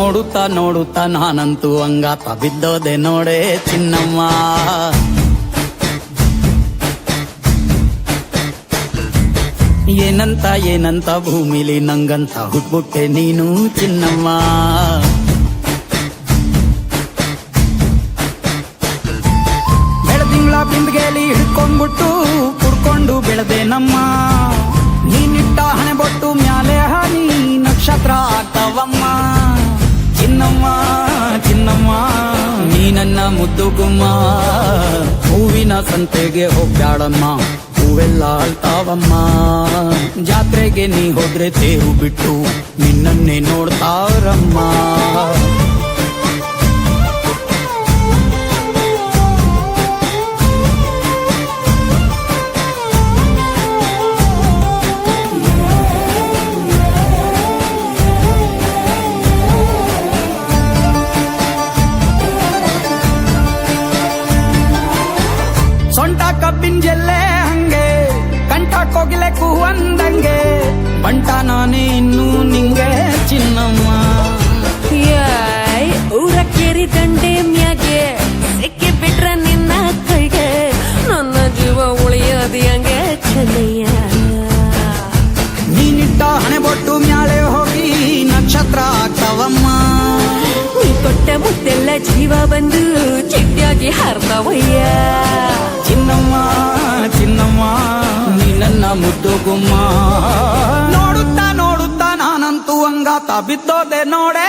ನೋಡುತ್ತಾ ನೋಡುತ್ತಾ ನಾನಂತೂ ಅಂಗಾತ ಬಿದ್ದೋದೆ ನೋಡೆ ಚಿನ್ನಮ್ಮ. ಏನಂತ ಏನಂತ ಭೂಮಿಲಿ ನಂಗಂತ ಹುಟ್ಬಿಟ್ಟೆ ನೀನು ಚಿನ್ನಮ್ಮ. ಬೆಳದಿಂಗ್ಳ ಬಿಂದಿಗೆಲಿ ಹಿಡ್ಕೊಂಡ್ಬಿಟ್ಟು ಕುಡ್ಕೊಂಡು ಬೆಳೆದೆ ನಮ್ಮ. ನೀನಿಟ್ಟ ಹಣೆ ಬೊಟ್ಟು ಮ್ಯಾಲೆ ಹನಿ ನಕ್ಷತ್ರ ಆಗ್ತಾವಮ್ಮ. ಚಿನ್ನಮ್ಮ ಚಿನ್ನಮ್ಮ ನೀ ನನ್ನ ಮುದ್ದು ಗುಮ್ಮ. ಹೂವಿನ ಸಂತೆಗೆ ಹೋಗ್ಯಾಡಮ್ಮ, ಹೂವೆಲ್ಲ ಅಳ್ತಾವಮ್ಮ. ಜಾತ್ರೆಗೆ ನೀ ಹೋದ್ರೆ ತೇರು ಬಿಟ್ಟು ನಿನ್ನನ್ನೇ ನೋಡ್ತಾರಮ್ಮ. ಸೊಂಟ ಕಬ್ಬಿನ ಜಲ್ಲೆ ಹಂಗೆ, ಕಂಠ ಕೋಗಿಲೆ ಕೂವಂದಂಗೆ, ಬಂಟ ನಾನೇ ಇನ್ನೂ ನಿಂಗೆ ಚಿನ್ನಮ್ಮ. ಊರ ಕೇರಿ ದಂಡೆ ಮ್ಯಾಗೆ ಸಿಕ್ಕಿ ಬಿಟ್ರ ನಿನ್ನ ಕೈಗೆ, ನನ್ನ ಜೀವ ಉಳಿಯೋದಿ ಹಂಗೆ ಚೆನ್ನಯ್ಯ. ನೀನಿಟ್ಟ ಹಣೆ ಬೊಟ್ಟು ಮ್ಯಾಲೆ ಹೋಗಿ ನಕ್ಷತ್ರ ಆಗ್ತಾವಮ್ಮ. ನೀ ಕೊಟ್ಟ ಮುತ್ತೆಲ್ಲ ಜೀವ ಬಂದು ಚಿಟ್ಟಿಯಾಗಿ ಹಾರ್ತಾವಯ್ಯ. ಚಿನ್ನಮ್ಮ ಚಿನ್ನಮ್ಮ ನೀ ನನ್ನ ಮುದ್ದು ಗುಮ್ಮ. ನೋಡುತ್ತಾ ನೋಡುತ್ತಾ ನಾನಂತೂ ಅಂಗಾತ ಬಿದ್ದೋದೆ ನೋಡೆ